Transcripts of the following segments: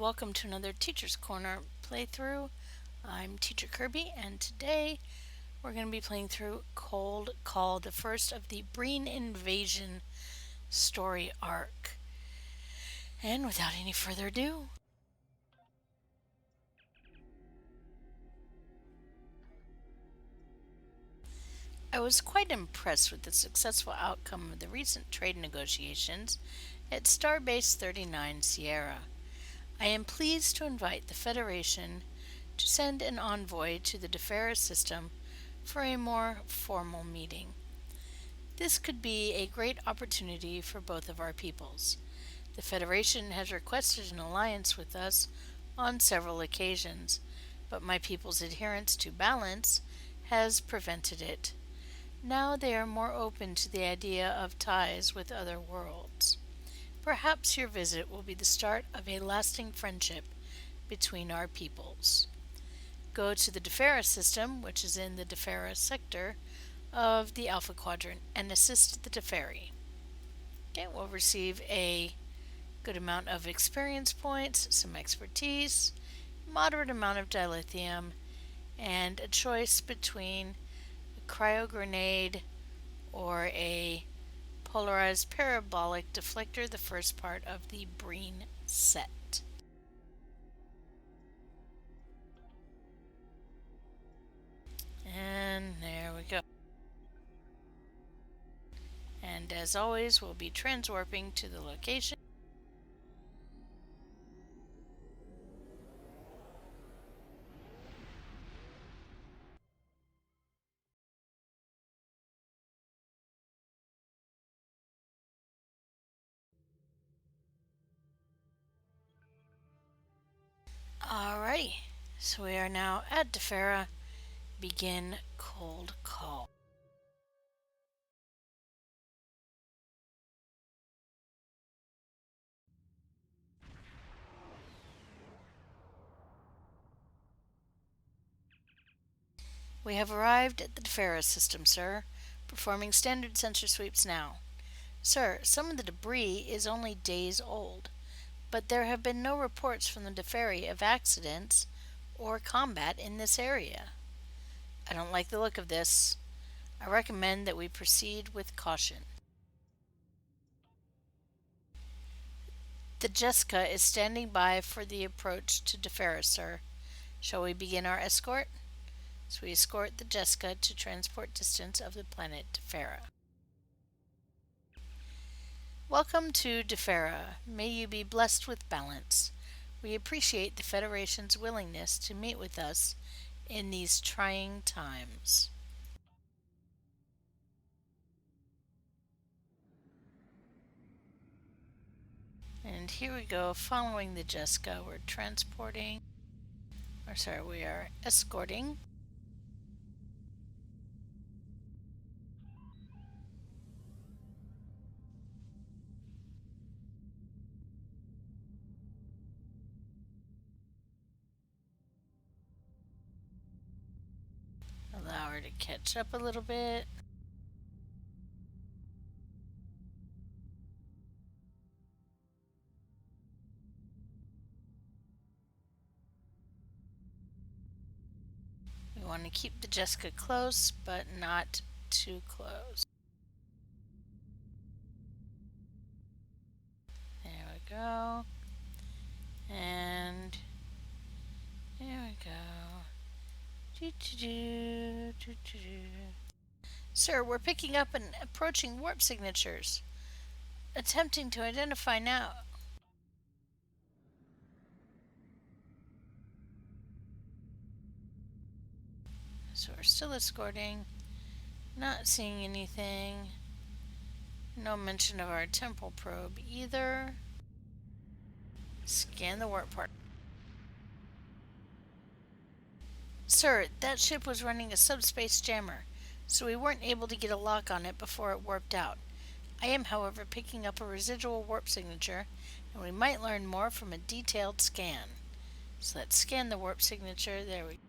welcome to another Teacher's Corner playthrough. I'm Teacher Kirby, and today we're going to be playing through Cold Call, the first of the Breen Invasion story arc. And without any further ado, I was quite impressed with the successful outcome of the recent trade negotiations at Starbase 39 Sierra. I am pleased to invite the Federation to send an envoy to the Defera system for a more formal meeting. This could be a great opportunity for both of our peoples. The Federation has requested an alliance with us on several occasions, but my people's adherence to balance has prevented it. Now they are more open to the idea of ties with other worlds. Perhaps your visit will be the start of a lasting friendship between our peoples. Go to the Defera system, which is in the Defera sector of the Alpha Quadrant, and assist the Deferi. Okay, we'll receive a good amount of experience points, some expertise, moderate amount of dilithium, and a choice between a cryo grenade or a polarized parabolic deflector, the first part of the Breen set. And there we go. And as always, we'll be transwarping to the location. Alrighty, so we are now at Defera. Begin cold call. We have arrived at the Defera system, sir. Performing standard sensor sweeps now. Sir, some of the debris is only days old, but there have been no reports from the Deferi of accidents or combat in this area. I don't like the look of this. I recommend that we proceed with caution. The Jessica is standing by for the approach to Defera, sir. Shall we begin our escort? So we escort the Jessica to transport distance of the planet Defera. Welcome to Defera. May you be blessed with balance. We appreciate the Federation's willingness to meet with us in these trying times. And here we go, following the Jessica, we're we are escorting allow her to catch up a little bit. We want to keep the Jessica close, but not too close. There we go. And there we go. Sir, we're picking up and approaching warp signatures. Attempting to identify now. So we're still escorting. Not seeing anything. No mention of our temporal probe either. Scan the warp part. Sir, that ship was running a subspace jammer, so we weren't able to get a lock on it before it warped out. I am, however, picking up a residual warp signature, and we might learn more from a detailed scan. So let's scan the warp signature. There we go.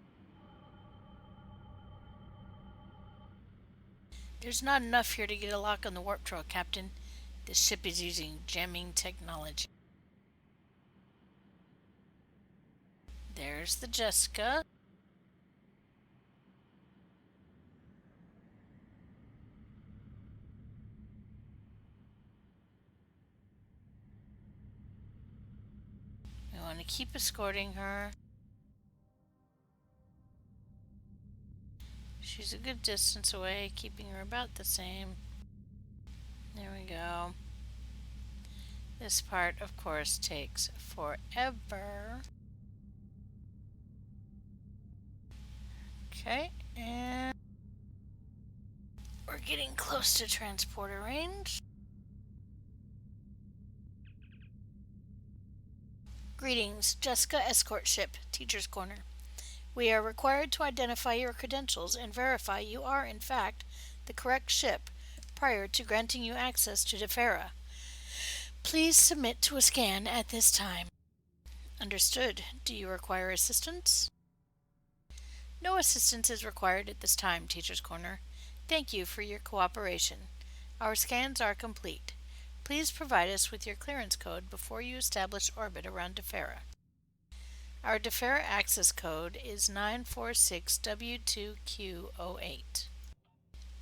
There's not enough here to get a lock on the warp trail, Captain. This ship is using jamming technology. There's the Jessica. We want to keep escorting her. She's a good distance away, keeping her about the same. There we go. This part, of course, takes forever. Okay, and we're getting close to transporter range. Greetings, Jessica Escort Ship, Teacher's Corner. We are required to identify your credentials and verify you are, in fact, the correct ship prior to granting you access to Defera. Please submit to a scan at this time. Understood. Do you require assistance? No assistance is required at this time, Teacher's Corner. Thank you for your cooperation. Our scans are complete. Please provide us with your clearance code before you establish orbit around Defera. Our Defera access code is 946W2Q08.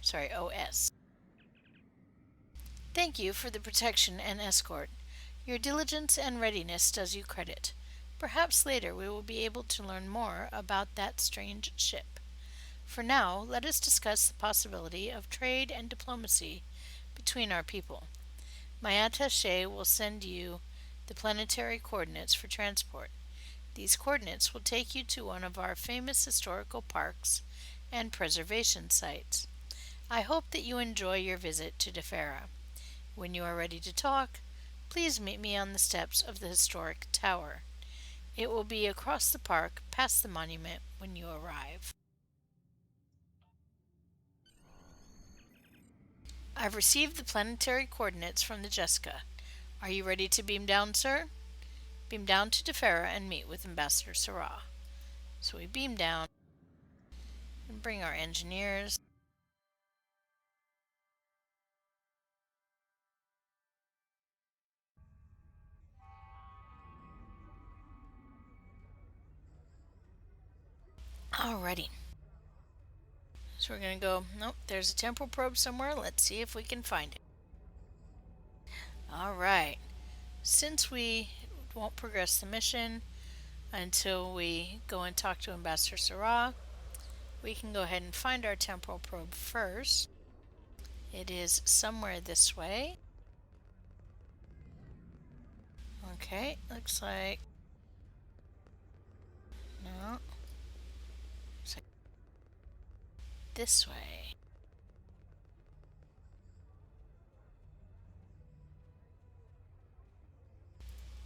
Sorry, OS. Thank you for the protection and escort. Your diligence and readiness does you credit. Perhaps later we will be able to learn more about that strange ship. For now, let us discuss the possibility of trade and diplomacy between our people. My attaché will send you the planetary coordinates for transport. These coordinates will take you to one of our famous historical parks and preservation sites. I hope that you enjoy your visit to Defera. When you are ready to talk, please meet me on the steps of the historic tower. It will be across the park past the monument when you arrive. I've received the planetary coordinates from the Jessica. Are you ready to beam down, sir? Beam down to Defera and meet with Ambassador Sarah. So we beam down and bring our engineers. Alrighty. So we're going to go, nope, there's a temporal probe somewhere. Let's see if we can find it. Alright. Since we won't progress the mission until we go and talk to Ambassador Sarah, we can go ahead and find our temporal probe first. It is somewhere this way. Okay, looks like... No. Looks like this way.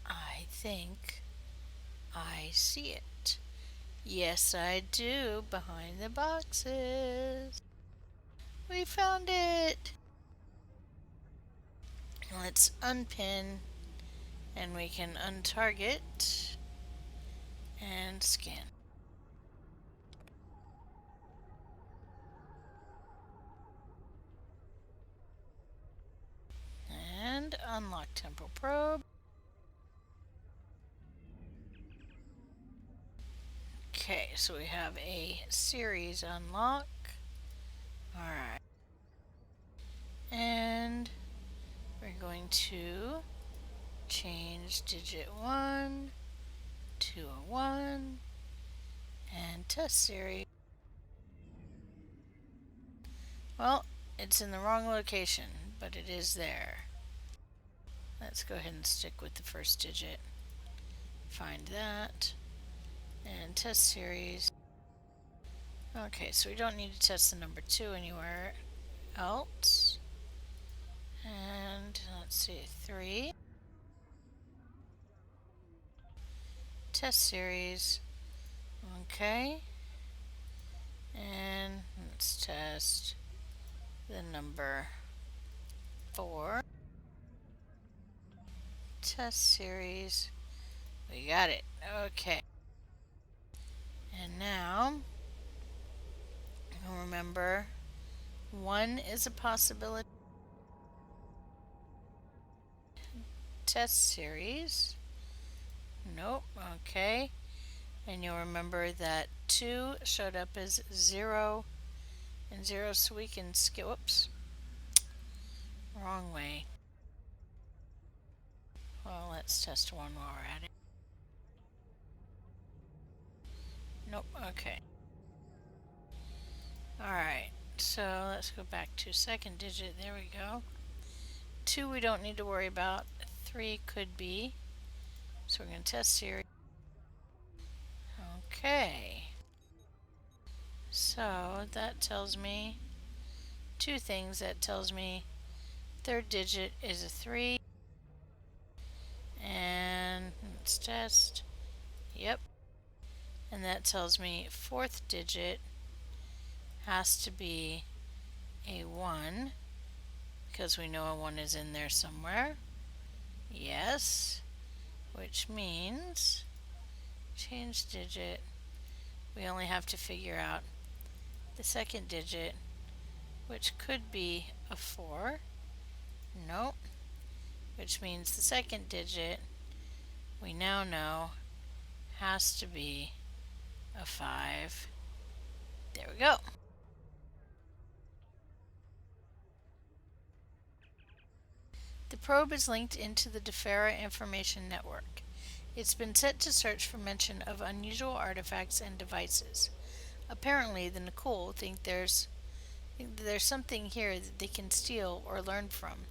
I think I see it. Yes, I do, behind the boxes. We found it! Let's unpin, and we can untarget and scan. And unlock temporal probe. Okay, so we have a series unlock. Alright. And we're going to change digit 1 to a 1 and test series. Well, it's in the wrong location, but it is there. Let's go ahead and stick with the first digit. Find that. And test series. Okay, so we don't need to test the number 2 anywhere else. And let's see, 3. Test series. Okay. And let's test the number 4. Test series. We got it. Okay. And now, remember, 1 is a possibility. Test series. Nope. Okay. And you'll remember that 2 showed up as 0 and 0, so we can skip. Whoops. Wrong way. Well, let's test 1 while we're at it. Nope, okay. Alright, so let's go back to second digit. There we go. 2 we don't need to worry about. 3 could be. So we're going to test series. Okay. So that tells me 2 things. That tells me third digit is a 3. And let's test. Yep. And that tells me fourth digit has to be a 1 because we know a 1 is in there somewhere. Yes. Which means change digit. We only have to figure out the second digit, which could be a 4. Nope. Which means the second digit, we now know, has to be a 5. There we go. The probe is linked into the Defera information network. It's been set to search for mention of unusual artifacts and devices. Apparently, the Nicole think there's something here that they can steal or learn from.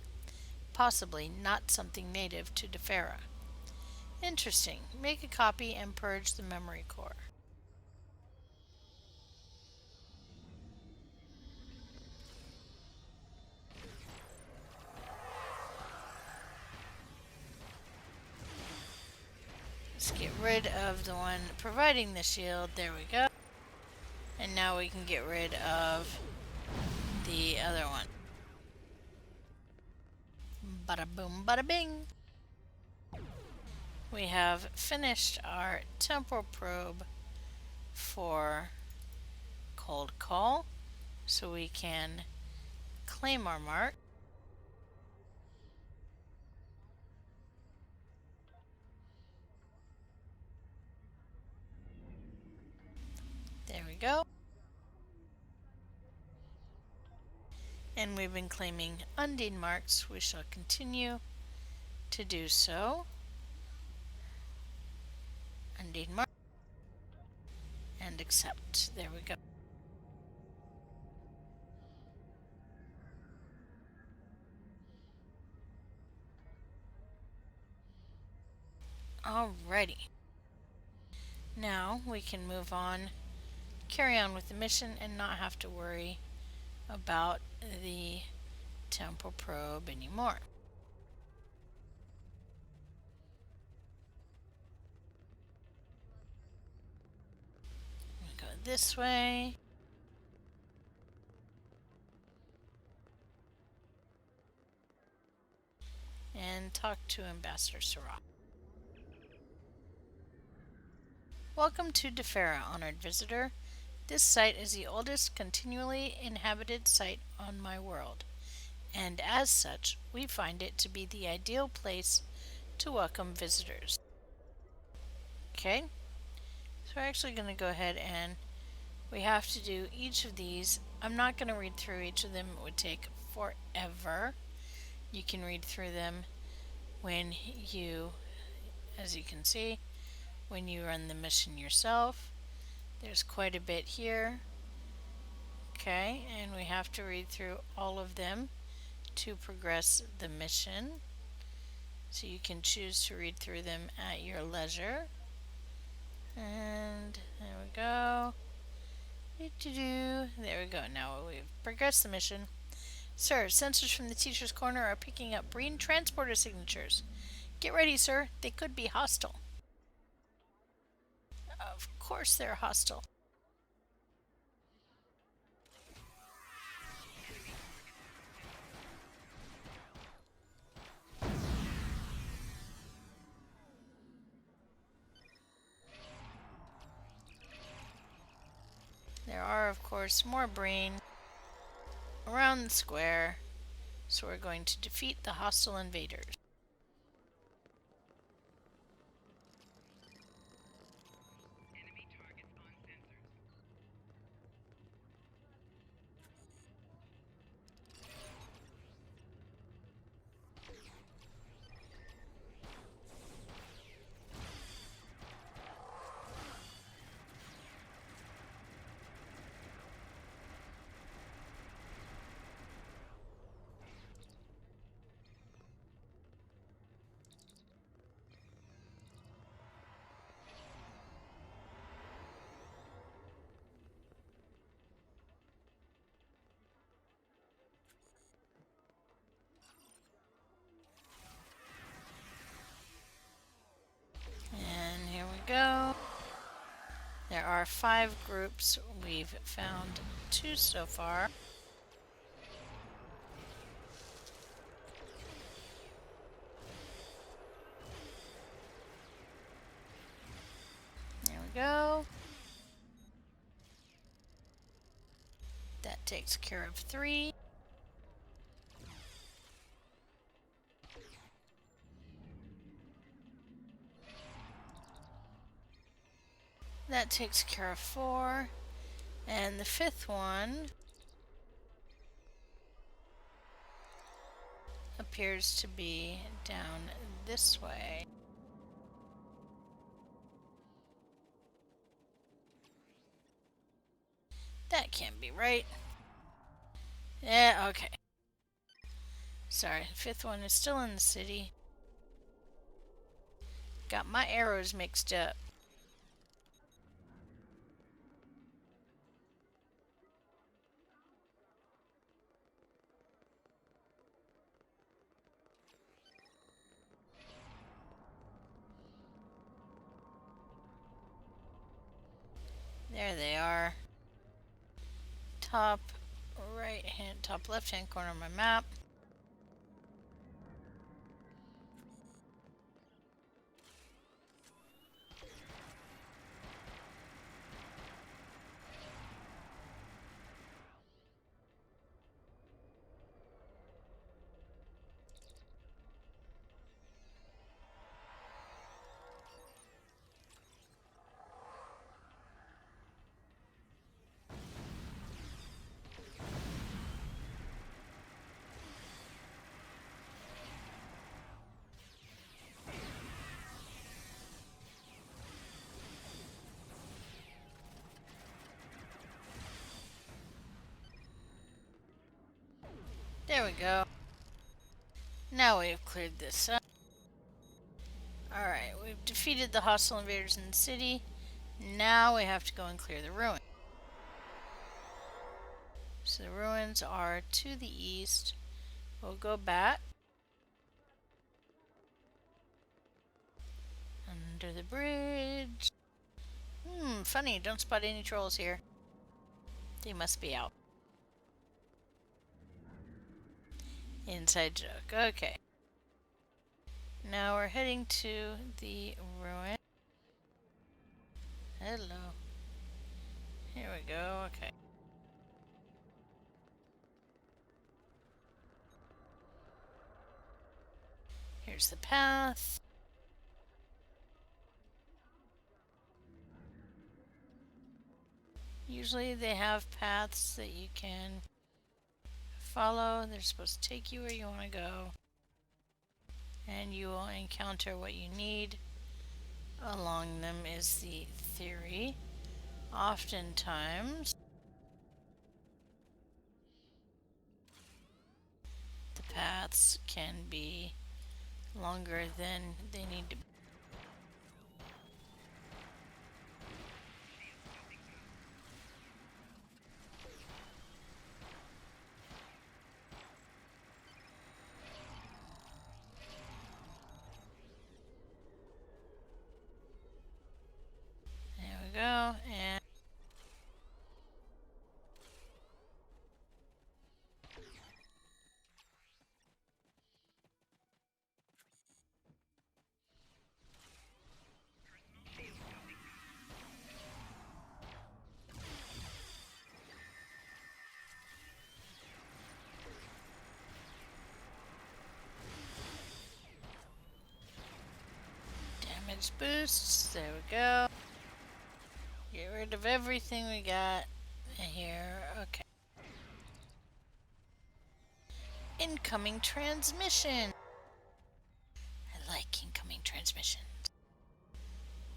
Possibly not something native to Defera. Interesting. Make a copy and purge the memory core. Let's get rid of the one providing the shield. There we go. And now we can get rid of the other one. Bada boom, bada bing. We have finished our temporal probe for cold call, so we can claim our mark. There we go. And we've been claiming undine marks. We shall continue to do so. Undine mark. And accept. There we go. Alrighty. Now we can move on, carry on with the mission, and not have to worry about the temporal probe anymore. We go this way. And talk to Ambassador Sarah. Welcome to Defera, honored visitor. This site is the oldest continually inhabited site on my world, and as such, we find it to be the ideal place to welcome visitors. Okay, so we're actually going to go ahead and we have to do each of these. I'm not going to read through each of them, it would take forever. You can read through them when you, as you can see, when you run the mission yourself. There's quite a bit here. Okay, and we have to read through all of them to progress the mission. So you can choose to read through them at your leisure. And there we go. There we go. Now we've progressed the mission. Sir, sensors from the teacher's corner are picking up green transporter signatures. Get ready, sir. They could be hostile. Of course they're hostile. There are, of course, more brain around the square, so we're going to defeat the hostile invaders. go. There are 5 groups. We've found 2 so far. There we go. That takes care of 3. That takes care of 4. And the 5th one appears to be down this way. That can't be right. Yeah, okay. Sorry, the 5th one is still in the city. Got my arrows mixed up. There they are. Top top left hand corner of my map. There we go. Now we have cleared this up. Alright, we've defeated the hostile invaders in the city. Now we have to go and clear the ruin. So the ruins are to the east. We'll go back. Under the bridge. Funny, don't spot any trolls here. They must be out. Inside joke, okay. Now we're heading to the ruin. Hello. Here we go, okay. Here's the path. Usually they have paths that you can follow. They're supposed to take you where you want to go. And you will encounter what you need along them is the theory. Oftentimes, the paths can be longer than they need to be. There we go, and damage boosts. There we go. Get rid of everything we got here. Okay. Incoming transmission. I like incoming transmissions.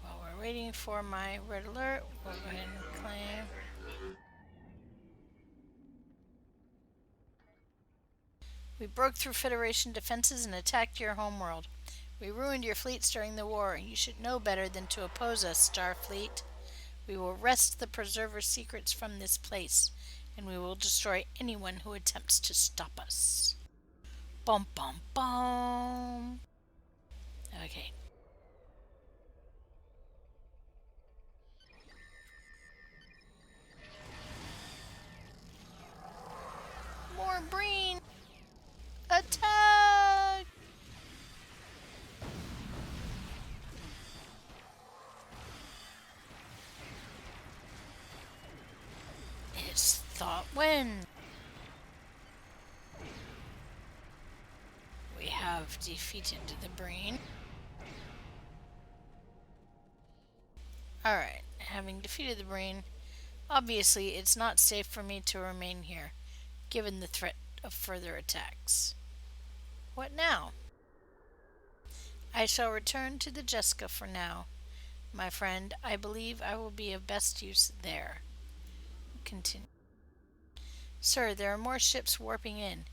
While we're waiting for my red alert, we'll go ahead and claim. We broke through Federation defenses and attacked your homeworld. We ruined your fleets during the war. You should know better than to oppose us, Starfleet. We will wrest the Preserver's secrets from this place, and we will destroy anyone who attempts to stop us. Bum bum bum. Okay. Thought when we have defeated the brain. Alright, having defeated the brain, obviously it's not safe for me to remain here, given the threat of further attacks. What now? I shall return to the Jessica for now. My friend, I believe I will be of best use there. Continue. Sir, there are more ships warping in.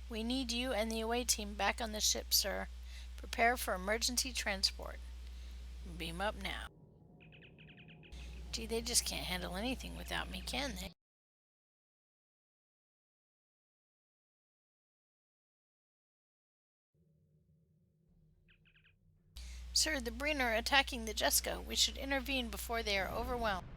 We need you and the away team back on the ship, sir. Prepare for emergency transport. Beam up now. Gee, they just can't handle anything without me, can they? Sir, the Breen are attacking the Jessica. We should intervene before they are overwhelmed.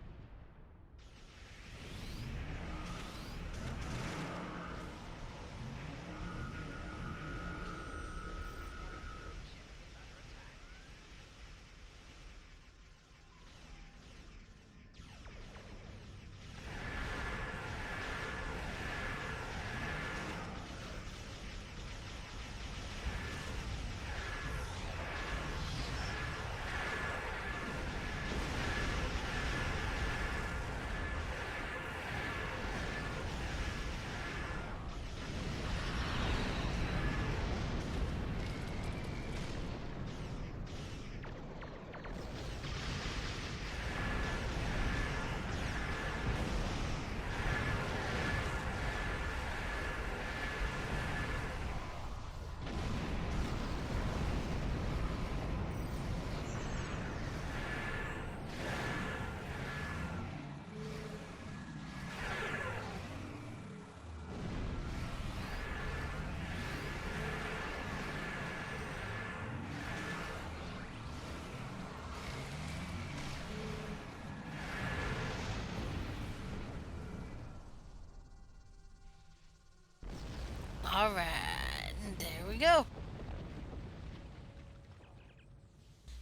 Alright, there we go.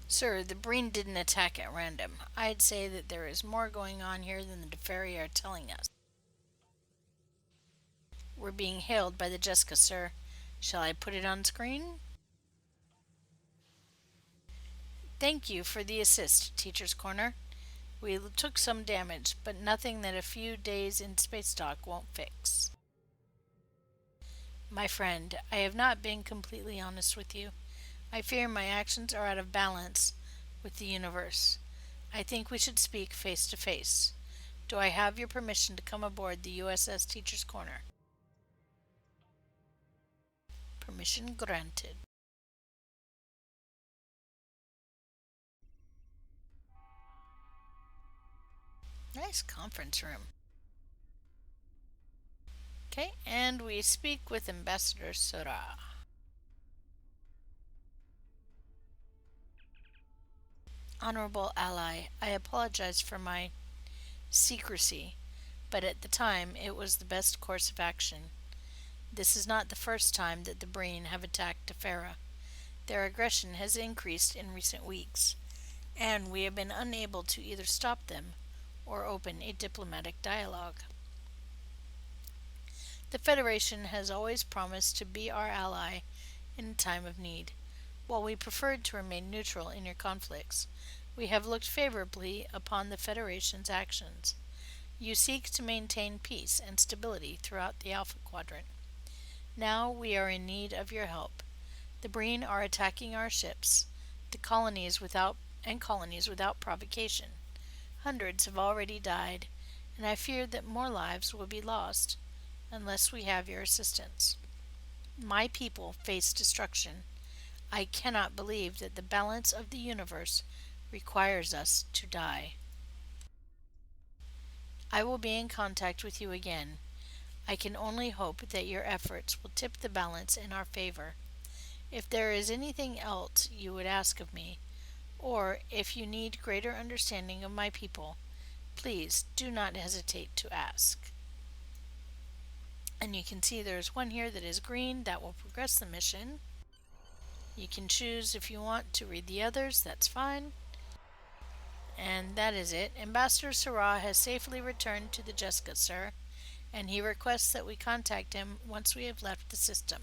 Sir, the Breen didn't attack at random. I'd say that there is more going on here than the Deferi are telling us. We're being hailed by the Jessica, sir. Shall I put it on screen? Thank you for the assist, Teacher's Corner. We took some damage, but nothing that a few days in space dock won't fix. My friend, I have not been completely honest with you. I fear my actions are out of balance with the universe. I think we should speak face to face. Do I have your permission to come aboard the USS Teacher's Corner? Permission granted. Nice conference room. Okay, and we speak with Ambassador Sora. Honorable ally, I apologize for my secrecy, but at the time it was the best course of action. This is not the first time that the Breen have attacked Tefera. Their aggression has increased in recent weeks, and we have been unable to either stop them or open a diplomatic dialogue. The Federation has always promised to be our ally in a time of need. While we preferred to remain neutral in your conflicts, we have looked favorably upon the Federation's actions. You seek to maintain peace and stability throughout the Alpha Quadrant. Now we are in need of your help. The Breen are attacking our ships, the colonies without provocation. Hundreds have already died, and I fear that more lives will be lost unless we have your assistance. My people face destruction. I cannot believe that the balance of the universe requires us to die. I will be in contact with you again. I can only hope that your efforts will tip the balance in our favor. If there is anything else you would ask of me, or if you need greater understanding of my people, please do not hesitate to ask. And you can see there's one here that is green that will progress the mission. You can choose if you want to read the others, that's fine. And that is it. Ambassador Sarah has safely returned to the Jessica, sir. and he requests that we contact him once we have left the system.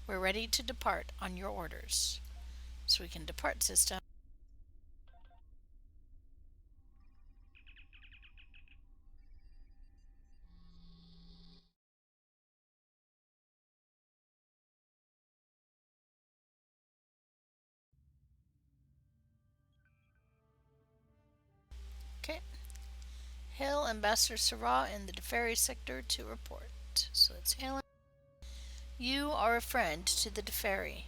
We're ready to depart on your orders. So we can depart system. Okay. Hail Ambassador Sarah in the Deferi sector to report. So let's hail him. You are a friend to the Deferi.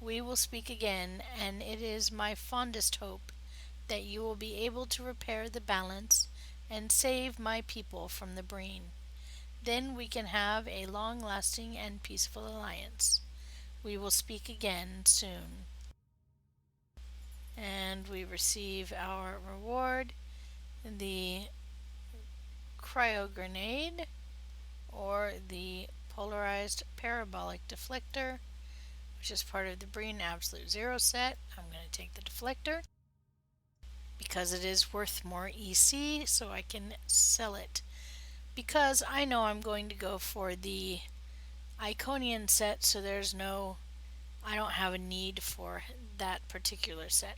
We will speak again, and it is my fondest hope that you will be able to repair the balance and save my people from the Breen. Then we can have a long lasting and peaceful alliance. We will speak again soon. And we receive our reward, the cryo grenade, or the polarized parabolic deflector, which is part of the Breen Absolute Zero set. I'm going to take the deflector because it is worth more EC, so I can sell it. Because I know I'm going to go for the Iconian set, so I don't have a need for that particular set.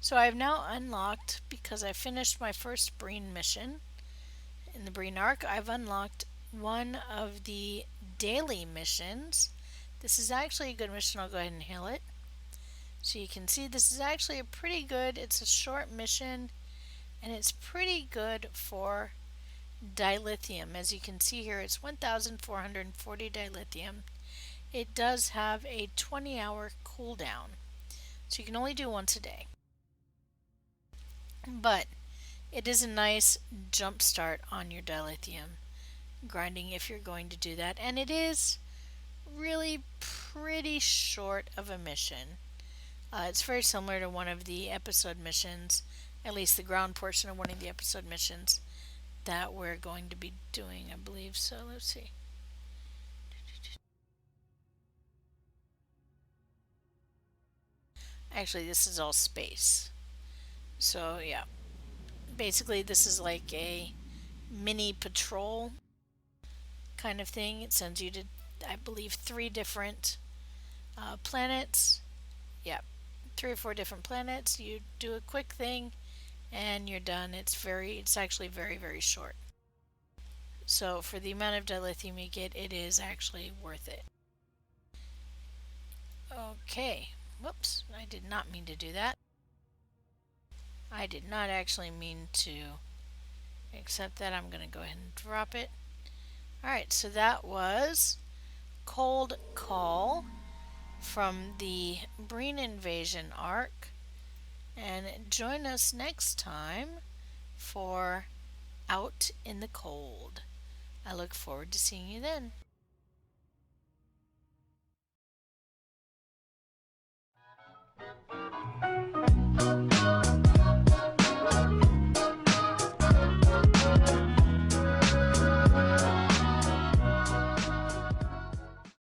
So I have now unlocked, because I finished my first Breen mission in the Breen Arc, I've unlocked one of the daily missions. This is actually a good mission. I'll go ahead and hail it. So you can see this is actually it's a short mission, and it's pretty good for dilithium. As you can see here, it's 1,440 dilithium. It does have a 20-hour cooldown, so you can only do once a day. But it is a nice jump start on your dilithium grinding if you're going to do that, and it is really pretty short of a mission. It's very similar to one of the episode missions, at least the ground portion of one of the episode missions that we're going to be doing, I believe. So let's see. Actually, this is all space. So yeah, basically this is like a mini patrol kind of thing. It sends you to, I believe, 3 different planets. Yeah, 3 or 4 different planets. You do a quick thing and you're done. It's actually very, very short. So for the amount of dilithium you get, it is actually worth it. Okay. Whoops, I did not mean to do that. I did not actually mean to accept that. I'm going to go ahead and drop it. Alright, so that was Cold Call from the Breen Invasion arc. And join us next time for Out in the Cold. I look forward to seeing you then.